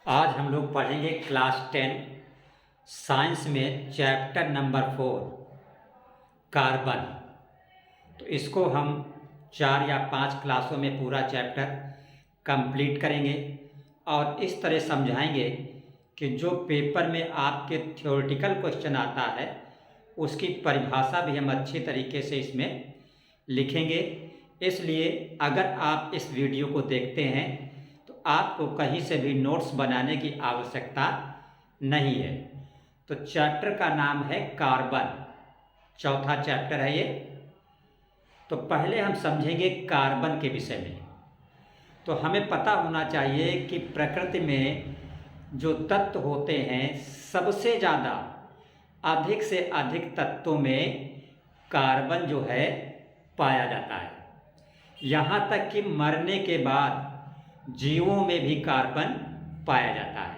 आज हम लोग पढ़ेंगे क्लास 10 साइंस में चैप्टर नंबर 4 कार्बन। तो इसको हम 4 या 5 क्लासों में पूरा चैप्टर कंप्लीट करेंगे और इस तरह समझाएंगे कि जो पेपर में आपके थ्योरेटिकल क्वेश्चन आता है उसकी परिभाषा भी हम अच्छी तरीके से इसमें लिखेंगे। इसलिए अगर आप इस वीडियो को देखते हैं तो आपको कहीं से भी नोट्स बनाने की आवश्यकता नहीं है। तो चैप्टर का नाम है कार्बन, चौथा चैप्टर है ये। तो पहले हम समझेंगे कार्बन के विषय में। तो हमें पता होना चाहिए कि प्रकृति में जो तत्व होते हैं सबसे ज़्यादा अधिक से अधिक तत्वों में कार्बन जो है पाया जाता है। यहाँ तक कि मरने के बाद जीवों में भी कार्बन पाया जाता है।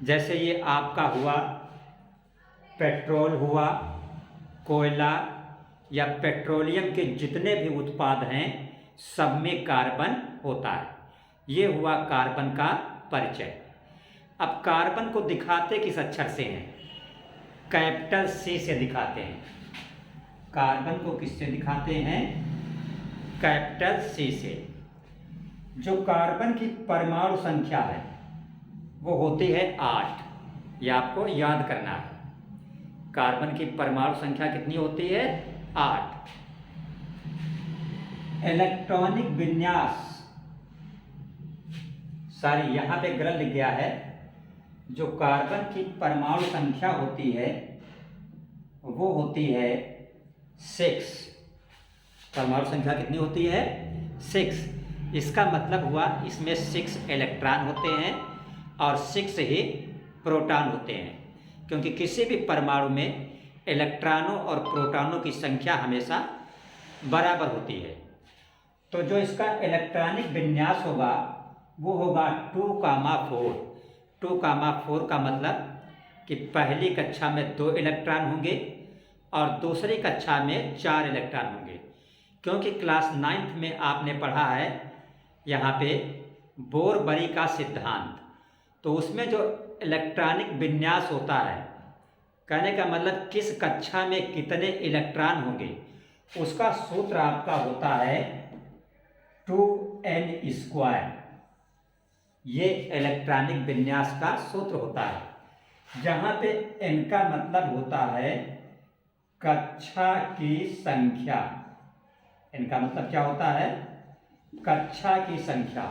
जैसे ये आपका हुआ पेट्रोल हुआ, कोयला या पेट्रोलियम के जितने भी उत्पाद हैं सब में कार्बन होता है। ये हुआ कार्बन का परिचय। अब कार्बन को दिखाते किस अक्षर से हैं? कैपिटल सी से दिखाते हैं। कार्बन को किससे दिखाते हैं? कैपिटल सी से। जो कार्बन की परमाणु संख्या है वो होती है 8। ये आपको याद करना है। कार्बन की परमाणु संख्या कितनी होती है? 8। इलेक्ट्रॉनिक विन्यास, सॉरी यहाँ पे गलत लिख गया है। जो कार्बन की परमाणु संख्या होती है वो होती है 6। परमाणु संख्या कितनी होती है? 6। इसका मतलब हुआ इसमें 6 इलेक्ट्रॉन होते हैं और 6 ही प्रोटॉन होते हैं, क्योंकि किसी भी परमाणु में इलेक्ट्रॉनों और प्रोटॉनों की संख्या हमेशा बराबर होती है। तो जो इसका इलेक्ट्रॉनिक विन्यास होगा वो होगा 2,4। 2,4 का मतलब कि पहली कक्षा में 2 इलेक्ट्रॉन होंगे और दूसरी कक्षा में 4 इलेक्ट्रॉन होंगे। क्योंकि क्लास 9th में आपने पढ़ा है यहाँ पे बोरबरी का सिद्धांत, तो उसमें जो इलेक्ट्रॉनिक विन्यास होता है, कहने का मतलब किस कक्षा में कितने इलेक्ट्रॉन होंगे, उसका सूत्र आपका होता है 2n²। ये इलेक्ट्रॉनिक विन्यास का सूत्र होता है, जहाँ पे n का मतलब होता है कक्षा की संख्या। n का मतलब क्या होता है? कक्षा की संख्या।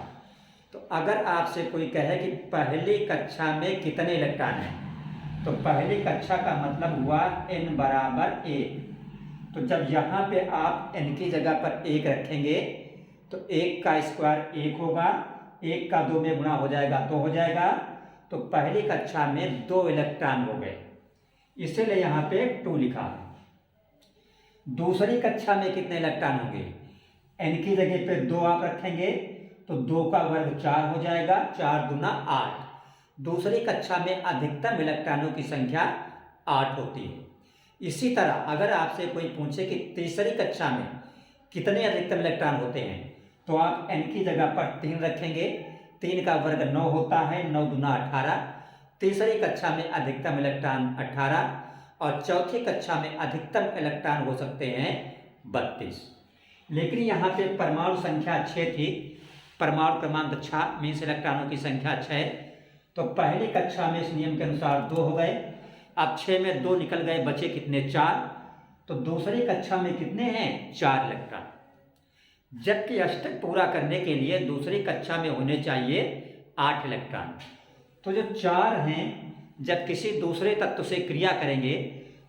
तो अगर आपसे कोई कहे कि पहली कक्षा में कितने इलेक्ट्रॉन हैं, तो पहली कक्षा का मतलब हुआ n बराबर 1। तो जब यहाँ पे आप n की जगह पर 1 रखेंगे तो 1 का स्क्वायर 1 होगा, 1 का 2 में गुणा हो जाएगा तो हो जाएगा। तो पहली कक्षा में 2 इलेक्ट्रॉन हो गए, इसीलिए यहाँ पे 2 लिखा है। दूसरी कक्षा में कितने इलेक्ट्रॉन होंगे? n की जगह पे 2 आप रखेंगे तो 2 का वर्ग 4 हो जाएगा, 4 दूना 8। दूसरी कक्षा में अधिकतम इलेक्ट्रॉनों की संख्या 8 होती है। इसी तरह अगर आपसे कोई पूछे कि तीसरी कक्षा में कितने अधिकतम इलेक्ट्रॉन होते हैं, तो आप n की जगह पर 3 रखेंगे, 3 का वर्ग 9 होता है, 9 दूना 18। तीसरी कक्षा में अधिकतम इलेक्ट्रॉन 18 और चौथी कक्षा में अधिकतम इलेक्ट्रॉन हो सकते हैं 32। लेकिन यहाँ पे परमाणु संख्या 6 थी, परमाणु क्रमांक 6 मीन्स इलेक्ट्रॉनों की संख्या 6। तो पहली कक्षा में इस नियम के अनुसार 2 हो गए। अब 6 में 2 निकल गए, बचे कितने? 4। तो दूसरी कक्षा में कितने हैं? 4 इलेक्ट्रॉन। जबकि अष्टक पूरा करने के लिए दूसरी कक्षा में होने चाहिए 8 इलेक्ट्रॉन। तो जो 4 हैं जब किसी दूसरे तत्व से क्रिया करेंगे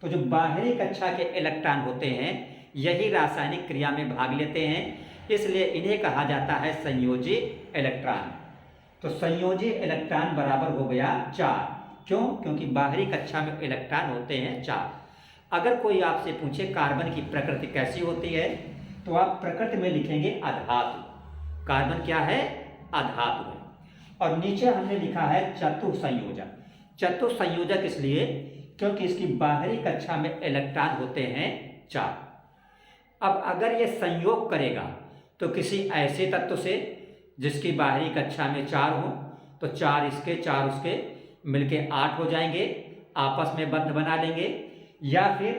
तो जो बाहरी कक्षा के इलेक्ट्रॉन होते हैं यही रासायनिक क्रिया में भाग लेते हैं, इसलिए इन्हें कहा जाता है संयोजी इलेक्ट्रॉन। तो संयोजी इलेक्ट्रॉन बराबर हो गया 4। क्यों? क्योंकि बाहरी कक्षा में इलेक्ट्रॉन होते हैं 4। अगर कोई आपसे पूछे कार्बन की प्रकृति कैसी होती है, तो आप प्रकृति में लिखेंगे अधातु। कार्बन क्या है? अधातु है। और नीचे हमने लिखा है चतुसंयोजक। चतुसंयोजक इसलिए क्योंकि इसकी बाहरी कक्षा में इलेक्ट्रॉन होते हैं 4। अब अगर ये संयोग करेगा तो किसी ऐसे तत्व से जिसकी बाहरी कक्षा में 4 हो, तो 4 इसके 4 उसके मिलके 8 हो जाएंगे, आपस में बंध बना लेंगे। या फिर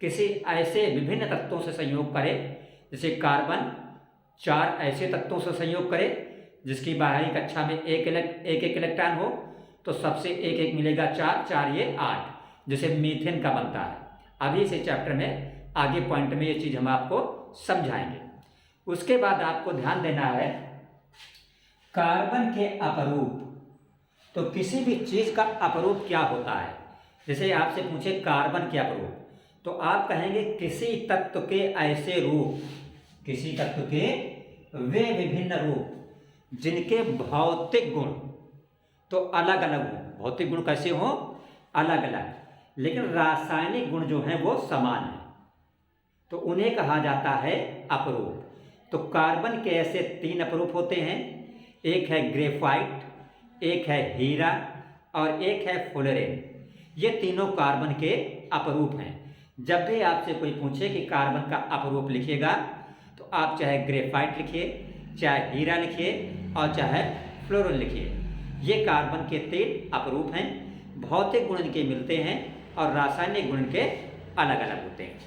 किसी ऐसे विभिन्न तत्वों से संयोग करें, जैसे कार्बन 4 ऐसे तत्वों से संयोग करे जिसकी बाहरी कक्षा में एक एक इलेक्ट्रॉन हो, तो सबसे एक एक मिलेगा 4, 4 ये 8, जैसे मीथेन का बनता है। अभी इस चैप्टर में आगे पॉइंट में ये चीज़ हम आपको समझाएंगे। उसके बाद आपको ध्यान देना है कार्बन के अपरूप। तो किसी भी चीज़ का अपरूप क्या होता है, जैसे आपसे पूछे कार्बन के अपरूप, तो आप कहेंगे किसी तत्व के ऐसे रूप, किसी तत्व के वे विभिन्न रूप जिनके भौतिक गुण तो अलग अलग हों। भौतिक गुण कैसे हों? अलग अलग, लेकिन रासायनिक गुण जो हैं वो समान हैं, तो उन्हें कहा जाता है अपरूप। तो कार्बन के ऐसे 3 अपरूप होते हैं, एक है ग्रेफाइट, एक है हीरा और एक है फ्लोरीन। ये तीनों कार्बन के अपरूप हैं। जब भी आपसे कोई पूछे कि कार्बन का अपरूप लिखिएगा, तो आप चाहे ग्रेफाइट लिखिए, चाहे हीरा लिखिए और चाहे फ्लोरीन लिखिए। ये कार्बन के 3 अपरूप हैं। भौतिक गुण इनके मिलते हैं और रासायनिक गुण के अलग अलग होते हैं।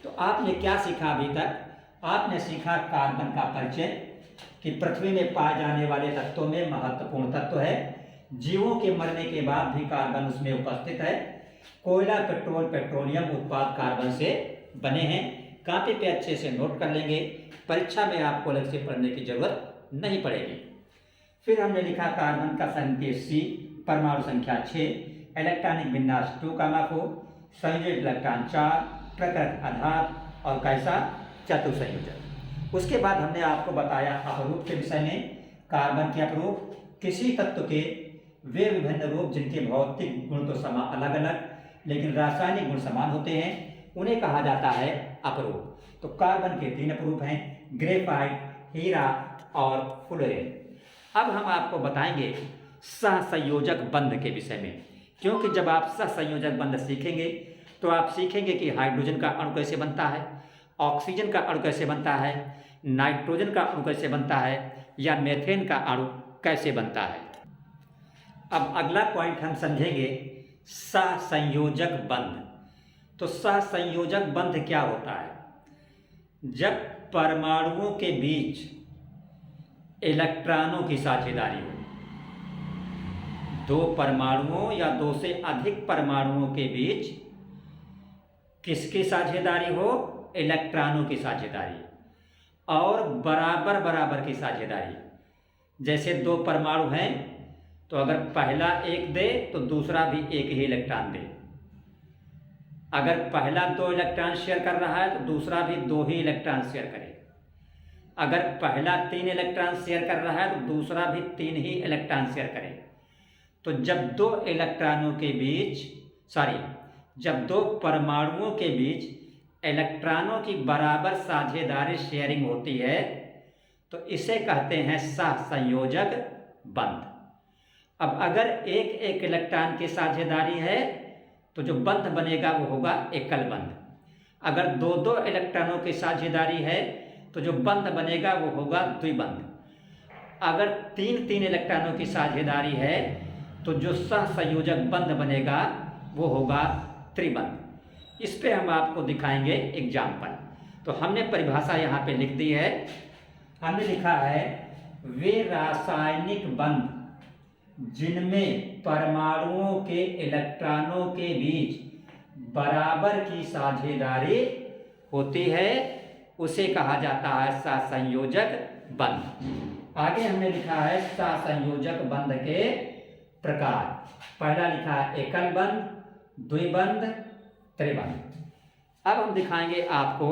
तो आपने क्या सीखा अभी तक? आपने सीखा कार्बन का परिचय, कि पृथ्वी में पाए जाने वाले तत्वों में महत्वपूर्ण तत्व है। जीवों के मरने के बाद भी कार्बन उसमें उपस्थित है। कोयला, पेट्रोल, पेट्रोलियम उत्पाद कार्बन से बने हैं। कापी पे अच्छे से नोट कर लेंगे, परीक्षा में आपको अलग से पढ़ने की जरूरत नहीं पड़ेगी। फिर हमने लिखा कार्बन का संकेत C, परमाणु संख्या 6, इलेक्ट्रॉनिक विन्यास 2,4, संयोजित इलेक्ट्रॉन 4, प्रकृत आधार और कैसा चतुर्संयोजक। उसके बाद हमने आपको बताया अपरूप के विषय में। कार्बन के अपरूप किसी तत्व के वे विभिन्न रूप जिनके भौतिक गुण तो समान अलग अलग लेकिन रासायनिक गुण समान होते हैं, उन्हें कहा जाता है अपरूप। तो कार्बन के 3 अपरूप हैं, ग्रेफाइट, हीरा और फ्लोरीन। अब हम आपको बताएंगे सहसंयोजक बंध के विषय में, क्योंकि जब आप सहसंयोजक बंध सीखेंगे तो आप सीखेंगे कि हाइड्रोजन का अणु कैसे बनता है, ऑक्सीजन का अणु कैसे बनता है, नाइट्रोजन का अणु कैसे बनता है, या मीथेन का अणु कैसे बनता है। अब अगला पॉइंट हम समझेंगे सहसंयोजक बंध। तो सहसंयोजक बंध क्या होता है? जब परमाणुओं के बीच इलेक्ट्रॉनों की साझेदारी हो, 2 परमाणुओं या 2 से अधिक परमाणुओं के बीच किसकी साझेदारी हो? इलेक्ट्रॉनों की साझेदारी, और बराबर बराबर की साझेदारी। जैसे 2 परमाणु हैं, तो अगर पहला एक दे तो दूसरा भी एक ही इलेक्ट्रॉन दे। अगर पहला 2 इलेक्ट्रॉन शेयर कर रहा है तो दूसरा भी 2 ही इलेक्ट्रॉन शेयर करे। अगर पहला 3 इलेक्ट्रॉन शेयर कर रहा है तो दूसरा भी 3 ही इलेक्ट्रॉन शेयर करे। तो जब 2 इलेक्ट्रॉनों के बीच जब 2 परमाणुओं के बीच इलेक्ट्रॉनों की बराबर साझेदारी शेयरिंग होती है, तो इसे कहते हैं सहसंयोजक बंध। अब अगर एक एक इलेक्ट्रॉन की साझेदारी है तो जो बंध बनेगा वो होगा एकल बंध। अगर 2-2 इलेक्ट्रॉनों की साझेदारी है तो जो बंध बनेगा वो होगा द्विबंध। अगर 3-3 इलेक्ट्रॉनों की साझेदारी है तो जो सहसंयोजक बंध बनेगा वो होगा त्रिबंध। इस पे हम आपको दिखाएंगे एग्जाम्पल। तो हमने परिभाषा यहाँ पे लिख दी है। हमने लिखा है वे रासायनिक बंध जिनमें परमाणुओं के इलेक्ट्रॉनों के बीच बराबर की साझेदारी होती है, उसे कहा जाता है सहसंयोजक बंध। आगे हमने लिखा है सहसंयोजक बंध के प्रकार। पहला लिखा है एकल बंध, द्विबंध, त्रिबंध। अब हम दिखाएंगे आपको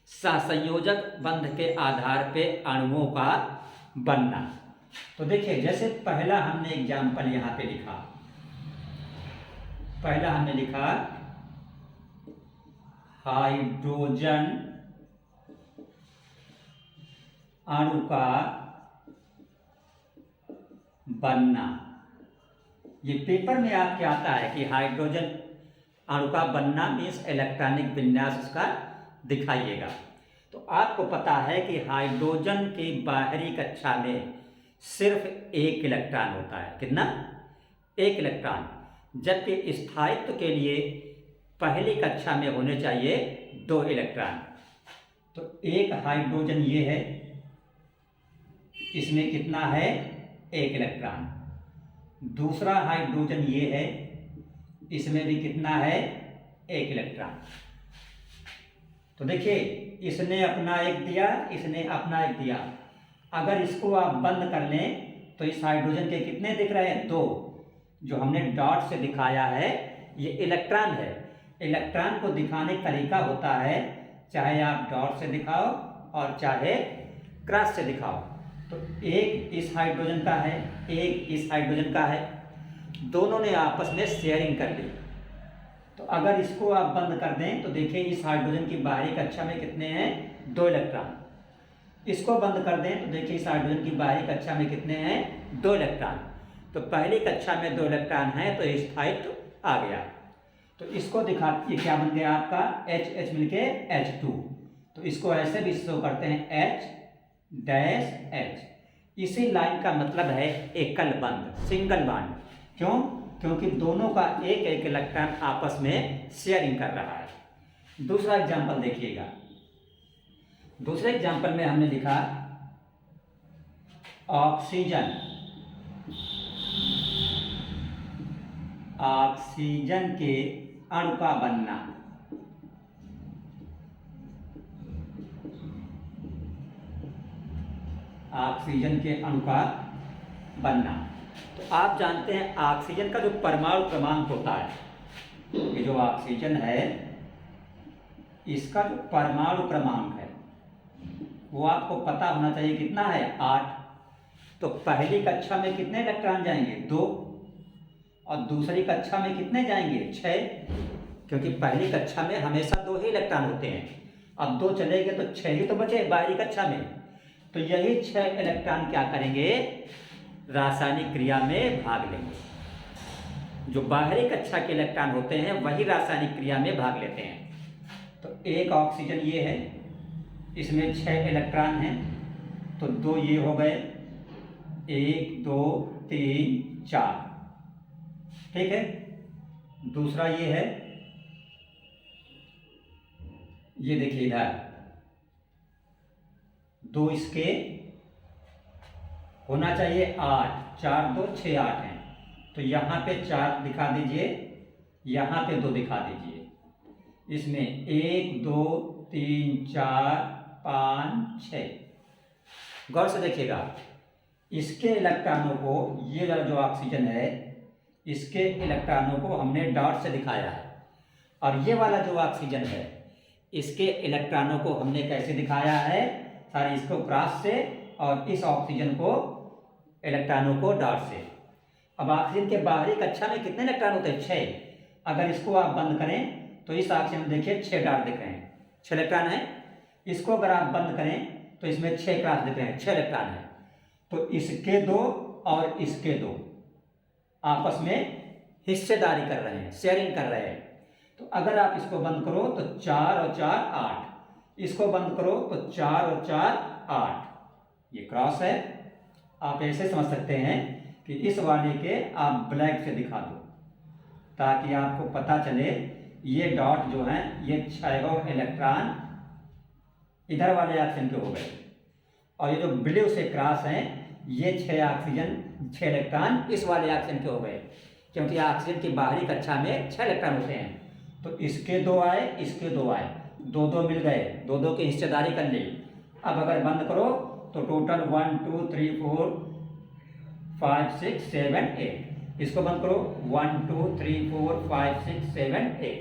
सहसंयोजक बंध के आधार पे अणुओं का बनना। तो देखिए, जैसे पहला हमने एग्जाम्पल यहां पे लिखा, पहला हमने लिखा हाइड्रोजन अणु का बनना। ये पेपर में आपके आता है कि हाइड्रोजन अणु का बनना मीन्स इलेक्ट्रॉनिक विन्यास इसका दिखाइएगा। तो आपको पता है कि हाइड्रोजन की बाहरी कक्षा में सिर्फ एक इलेक्ट्रॉन होता है। कितना? एक इलेक्ट्रॉन। जबकि स्थायित्व के लिए पहली कक्षा में होने चाहिए 2 इलेक्ट्रॉन। तो एक हाइड्रोजन ये है, इसमें कितना है? 1 इलेक्ट्रॉन। दूसरा हाइड्रोजन ये है, इसमें भी कितना है? 1 इलेक्ट्रॉन। तो देखिए, इसने अपना एक दिया, इसने अपना एक दिया। अगर इसको आप बंद कर लें तो इस हाइड्रोजन के कितने दिख रहे हैं? 2। जो हमने डॉट से दिखाया है ये इलेक्ट्रॉन है। इलेक्ट्रॉन को दिखाने का तरीका होता है, चाहे आप डॉट से दिखाओ और चाहे क्रॉस से दिखाओ। तो एक इस हाइड्रोजन का है, एक इस हाइड्रोजन का है, दोनों ने आपस में शेयरिंग कर ली। तो अगर इसको आप बंद कर दें तो देखिए इस हाइड्रोजन की बाहरी कक्षा में कितने हैं? 2 इलेक्ट्रॉन। इसको बंद कर दें तो देखिए इस हाइड्रोजन की बाहरी कक्षा में कितने हैं? 2 इलेक्ट्रॉन। तो पहली कक्षा में 2 इलेक्ट्रॉन है तो स्थायित्व आ गया। तो इसको दिखा, ये क्या बन गया आपका? H मिलके H2। तो इसको ऐसे भी शो करते हैं H-H। इसी लाइन का मतलब है एकल बंध, सिंगल बॉन्ड। क्यों? क्योंकि दोनों का एक एक इलेक्ट्रॉन आपस में शेयरिंग कर रहा है। दूसरा एग्जांपल देखिएगा। दूसरे एग्जांपल में हमने लिखा ऑक्सीजन। ऑक्सीजन के अणु का बनना। ऑक्सीजन के अणु का बनना। तो आप जानते हैं ऑक्सीजन का जो परमाणु क्रमांक होता है, ये जो ऑक्सीजन है इसका जो परमाणु क्रमांक है वो आपको पता होना चाहिए। कितना है? 8। तो पहली कक्षा में कितने इलेक्ट्रॉन जाएंगे? 2। और दूसरी कक्षा में कितने जाएंगे? 6। क्योंकि पहली कक्षा में हमेशा 2 ही इलेक्ट्रॉन होते हैं। अब 2 चले गए तो 6 ही तो बचे बाहरी कक्षा में। तो यही 6 इलेक्ट्रॉन क्या करेंगे? रासायनिक क्रिया में भाग लेंगे। जो बाहरी कक्षा के इलेक्ट्रॉन होते हैं वही रासायनिक क्रिया में भाग लेते हैं। तो एक ऑक्सीजन ये है, इसमें 6 इलेक्ट्रॉन हैं, तो 2 ये हो गए, 1 2 3 4। ठीक है। दूसरा ये है, ये देखिए इधर 2 इसके होना चाहिए 8, 4 2 6 8 हैं। तो यहाँ पे 4 दिखा दीजिए, यहाँ पे 2 दिखा दीजिए। इसमें 1 2 3 4 5 6। गौर से देखिएगा, इसके इलेक्ट्रॉनों को, ये जो ऑक्सीजन है इसके इलेक्ट्रॉनों को हमने डॉट से दिखाया है। और ये वाला जो ऑक्सीजन है इसके इलेक्ट्रॉनों को हमने कैसे दिखाया है? सारे इसको क्रॉस से और इस ऑक्सीजन को इलेक्ट्रॉनों को डॉट से। अब ऑक्सीजन के बाहरी कक्षा में कितने इलेक्ट्रॉन होते हैं? 6। अगर इसको आप बंद करें तो इस ऑक्सीजन में देखिए 6 डॉट दिख रहे हैं, 6 इलेक्ट्रॉन है। इसको अगर आप बंद करें तो इसमें 6 क्रॉस दिख रहे हैं, 6 इलेक्ट्रॉन है। तो इसके 2 और इसके 2 आपस में हिस्सेदारी कर रहे हैं, शेयरिंग कर रहे हैं। तो अगर आप इसको बंद करो तो 4 और 4 8, इसको बंद करो तो 4 और 4 8। ये क्रॉस है। आप ऐसे समझ सकते हैं कि इस वाले के आप ब्लैक से दिखा दो ताकि आपको पता चले ये डॉट जो हैं ये 6 इलेक्ट्रॉन इधर वाले ऑक्सीजन के हो गए, और ये जो ब्लू से क्रॉस हैं ये 6 ऑक्सीजन 6 इलेक्ट्रॉन इस वाले ऑक्सीजन के हो गए। क्योंकि ऑक्सीजन की बाहरी कक्षा में 6 इलेक्ट्रॉन होते हैं। तो इसके 2 आए, इसके 2 आए, 2 2 मिल गए, 2 2 की हिस्सेदारी कर ली। अब अगर बंद करो तो टोटल 1 2 3 4 5 6 7 8। इसको बंद करो 1 2 3 4 5 6 7 8,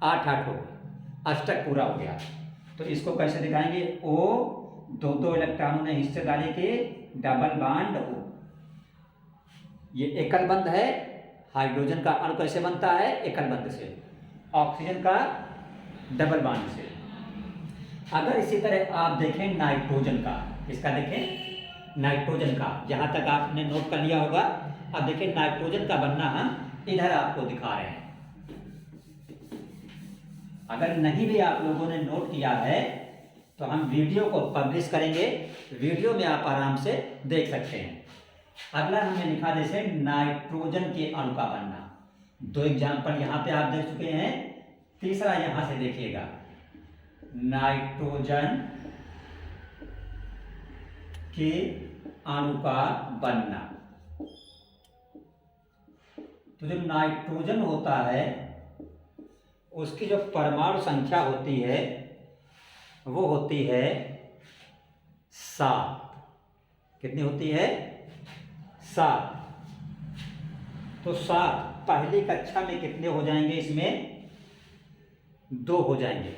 8 8 हो गया, अष्टक पूरा हो गया। तो इसको कैसे दिखाएंगे? O 2 2 इलेक्ट्रॉनों ने हिस्सेदारी की, डबल बॉन्ड O। ये एकल बंध है। हाइड्रोजन का अणु कैसे बनता है? एकल बंध से। ऑक्सीजन का डबल बॉन्ड से। अगर इसी तरह आप देखें नाइट्रोजन का, इसका देखें नाइट्रोजन का, जहां तक आपने नोट कर लिया होगा। अब देखें नाइट्रोजन का बनना हम इधर आपको दिखा रहे हैं। अगर नहीं भी आप लोगों ने नोट किया है तो हम वीडियो को पब्लिश करेंगे, वीडियो में आप आराम से देख सकते हैं। अगला हमने लिखा जैसे नाइट्रोजन के अणु का बनना। दो एग्जाम्पल यहाँ पे आप देख चुके हैं, तीसरा यहां से देखिएगा, नाइट्रोजन के अणु का बनना। तो जो नाइट्रोजन होता है उसकी जो परमाणु संख्या होती है वो होती है 7। कितनी होती है? 7। तो 7 पहली कक्षा में कितने हो जाएंगे? इसमें 2 हो जाएंगे,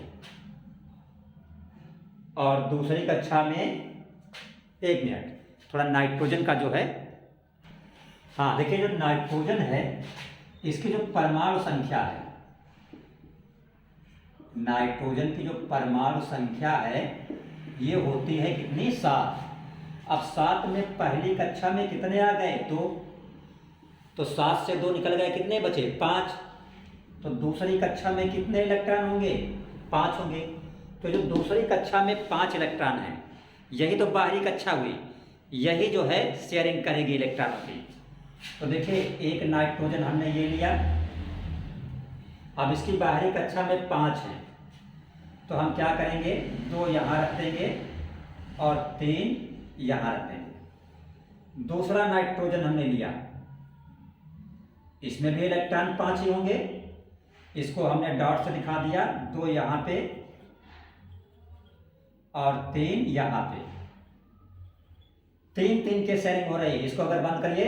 और दूसरी कक्षा में, 1 मिनट, थोड़ा नाइट्रोजन का जो है, हाँ देखिए, जो नाइट्रोजन है इसकी जो परमाणु संख्या है, नाइट्रोजन की जो परमाणु संख्या है ये होती है कितनी? 7। अब 7 में पहली कक्षा में कितने आ गए? 2। तो 7 से 2 निकल गए, कितने बचे? 5। तो दूसरी कक्षा में कितने इलेक्ट्रॉन होंगे? 5 होंगे। तो जो दूसरी कक्षा में 5 इलेक्ट्रॉन है, यही तो बाहरी कक्षा हुई, यही जो है शेयरिंग करेगी इलेक्ट्रॉनों की। तो देखिए, एक नाइट्रोजन हमने ये लिया, अब इसकी बाहरी कक्षा में 5 है, तो हम क्या करेंगे? 2 यहाँ रख देंगे और 3 यहाँ रख देंगे। दूसरा नाइट्रोजन हमने लिया, इसमें भी इलेक्ट्रॉन 5 ही होंगे, इसको हमने डॉट से दिखा दिया, 2 यहाँ पे और 3 यहाँ पे। 3 के शेयरिंग हो रही है। इसको अगर बंद करिए,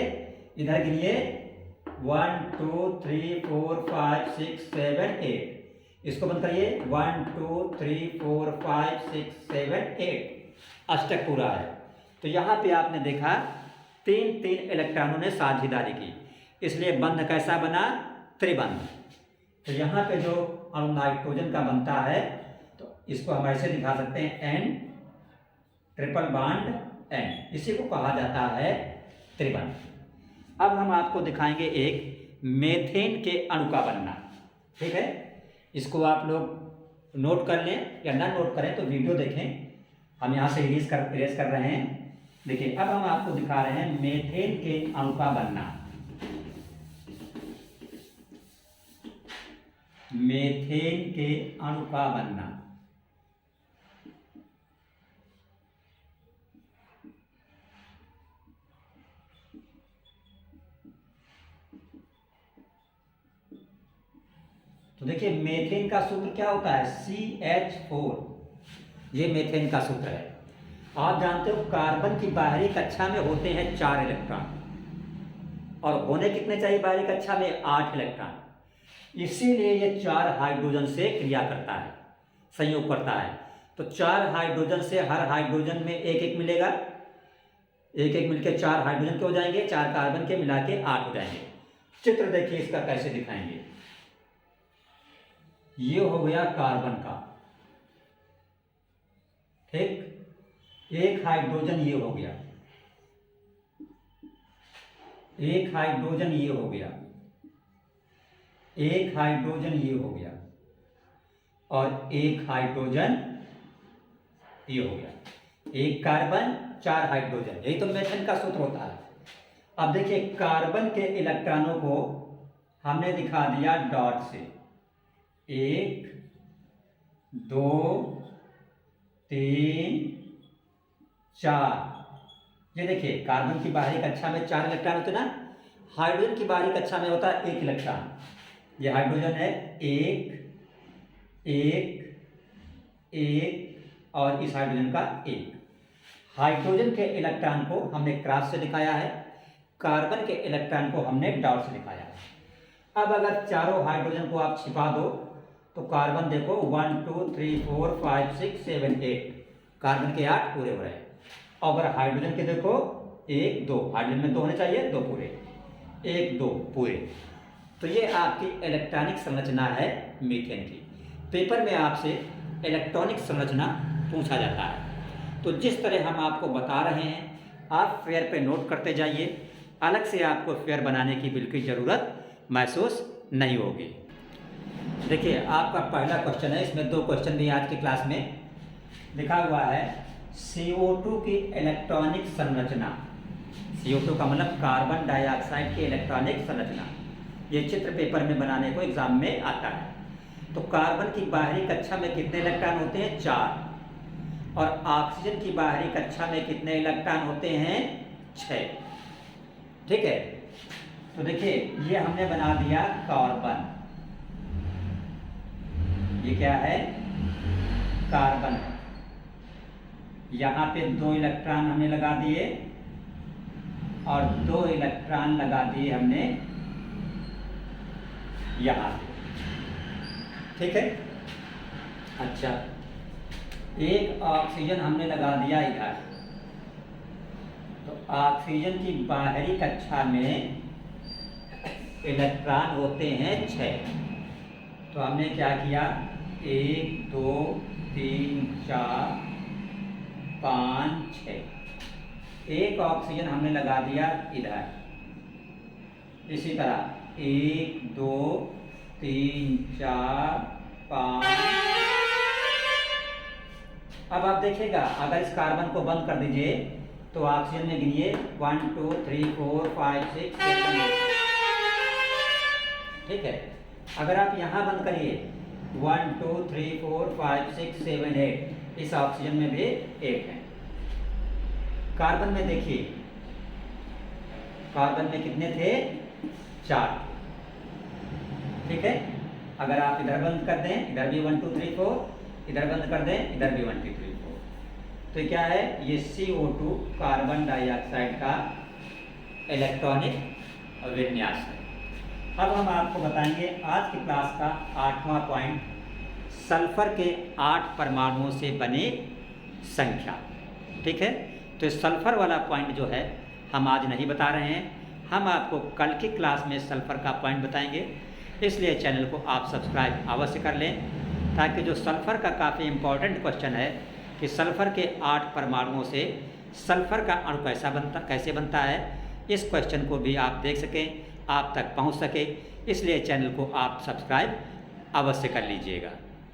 इधर गिनिए, 1 2 3 4 5 6 7 8। इसको बंद करिए, 1 2 3 4 5 6 7 8, अष्टक पूरा है। तो यहाँ पे आपने देखा 3 इलेक्ट्रॉनों ने साझेदारी की, इसलिए बंध कैसा बना? त्रिबंध। तो यहाँ पे जो अणु नाइट्रोजन का बनता है, तो इसको हम ऐसे दिखा सकते हैं, N ट्रिपल बॉन्ड N, इसी को कहा जाता है त्रिबंध। अब हम आपको दिखाएंगे एक मेथेन के अणु का बनना। ठीक है, इसको आप लोग नोट कर लें या ना नोट करें तो वीडियो देखें, हम यहाँ से इरेज कर रहे हैं। देखिए, अब हम आपको दिखा रहे हैं मेथेन के अणु का बनना। मेथेन के अणु का बनना। तो देखिए, मेथेन का सूत्र क्या होता है? CH4, ये मेथेन का सूत्र है। आप जानते हो कार्बन की बाहरी कक्षा में होते हैं 4 इलेक्ट्रॉन, और होने कितने चाहिए बाहरी कक्षा में? 8 इलेक्ट्रॉन। इसीलिए ये 4 हाइड्रोजन से क्रिया करता है, संयोग करता है। तो 4 हाइड्रोजन से हर हाइड्रोजन में 1 मिलेगा, 1 मिलकर 4 हाइड्रोजन के हो जाएंगे, 4 कार्बन के मिला के 8 हो जाएंगे। चित्र देखिए इसका कैसे दिखाएंगे। ये हो गया कार्बन का, ठीक, 1 हाइड्रोजन ये हो गया, 1 हाइड्रोजन ये हो गया, 1 हाइड्रोजन ये हो गया, और 1 हाइड्रोजन ये हो गया। 1 कार्बन 4 हाइड्रोजन, यही तो मेथेन का सूत्र होता है। अब देखिए, कार्बन के इलेक्ट्रॉनों को हमने दिखा दिया डॉट से, 1 2 3 4। ये देखिए, कार्बन की बाहरी कक्षा में 4 इलेक्ट्रॉन होते ना, हाइड्रोजन की बाहरी कक्षा में होता है 1 इलेक्ट्रॉन। ये हाइड्रोजन है, 1 1 1, और इस हाइड्रोजन का 1। हाइड्रोजन के इलेक्ट्रॉन को हमने क्रॉस से दिखाया है, कार्बन के इलेक्ट्रॉन को हमने डॉट से दिखाया है। अब अगर चारों हाइड्रोजन को आप छिपा दो तो कार्बन देखो 1 2 3 4 5 6 7 8, कार्बन के 8 पूरे हो रहे हैं। और अगर हाइड्रोजन के देखो 1 2, हाइड्रोजन में 2 होने चाहिए, 2 पूरे, 1 2 पूरे। तो ये आपकी इलेक्ट्रॉनिक संरचना है मीथेन की। पेपर में आपसे इलेक्ट्रॉनिक संरचना पूछा जाता है। तो जिस तरह हम आपको बता रहे हैं, आप फेयर पे नोट करते जाइए, अलग से आपको फेयर बनाने की बिल्कुल ज़रूरत महसूस नहीं होगी। देखिए, आपका पहला क्वेश्चन है, इसमें 2 क्वेश्चन भी आज की क्लास में लिखा हुआ है। CO2 की इलेक्ट्रॉनिक संरचना, CO2 का मतलब कार्बन डाइऑक्साइड की इलेक्ट्रॉनिक संरचना। ये चित्र पेपर में बनाने को एग्जाम में आता है। तो कार्बन की बाहरी कक्षा में कितने इलेक्ट्रॉन होते हैं? 4। और ऑक्सीजन की बाहरी कक्षा में कितने इलेक्ट्रॉन होते हैं? 6। ठीक है, तो देखिए ये हमने बना दिया कार्बन। ये क्या है? कार्बन है। यहाँ पे 2 इलेक्ट्रॉन हमने लगा दिए और 2 इलेक्ट्रॉन लगा दिए हमने यहाँ पे। ठीक है, अच्छा, एक ऑक्सीजन हमने लगा दिया इधर। तो ऑक्सीजन की बाहरी कक्षा में इलेक्ट्रॉन होते हैं 6। तो हमने क्या किया? 1 2 3 4 5 6। एक ऑक्सीजन हमने लगा दिया इधर। इसी तरह 1 2 3 4 5। अब आप देखिएगा, अगर इस कार्बन को बंद कर दीजिए तो ऑक्सीजन में गिनिए 1 2 3 4 5 6 7 8। ठीक है, अगर आप यहाँ बंद करिए 1 2 3 4 5 6 7 8, इस ऑक्सीजन में भी 8 है। कार्बन में देखिए, कार्बन में कितने थे? 4। ठीक है, अगर आप इधर बंद कर दें, इधर भी 1 2 3 4, इधर बंद कर दें, इधर भी 1 2 3 4, तो क्या है? ये CO2 कार्बन डाइऑक्साइड का इलेक्ट्रॉनिक विन्यास है। अब हम आपको बताएंगे आज की क्लास का 8वां पॉइंट, सल्फर के 8 परमाणुओं से बने संख्या। ठीक है, तो सल्फर वाला पॉइंट जो है हम आज नहीं बता रहे हैं, हम आपको कल की क्लास में सल्फर का पॉइंट बताएंगे। इसलिए चैनल को आप सब्सक्राइब अवश्य कर लें, ताकि जो सल्फर का काफ़ी इम्पोर्टेंट क्वेश्चन है कि सल्फर के 8 परमाणुओं से सल्फर का अणु कैसे बनता है, इस क्वेश्चन को भी आप देख सकें, आप तक पहुंच सके। इसलिए चैनल को आप सब्सक्राइब अवश्य कर लीजिएगा।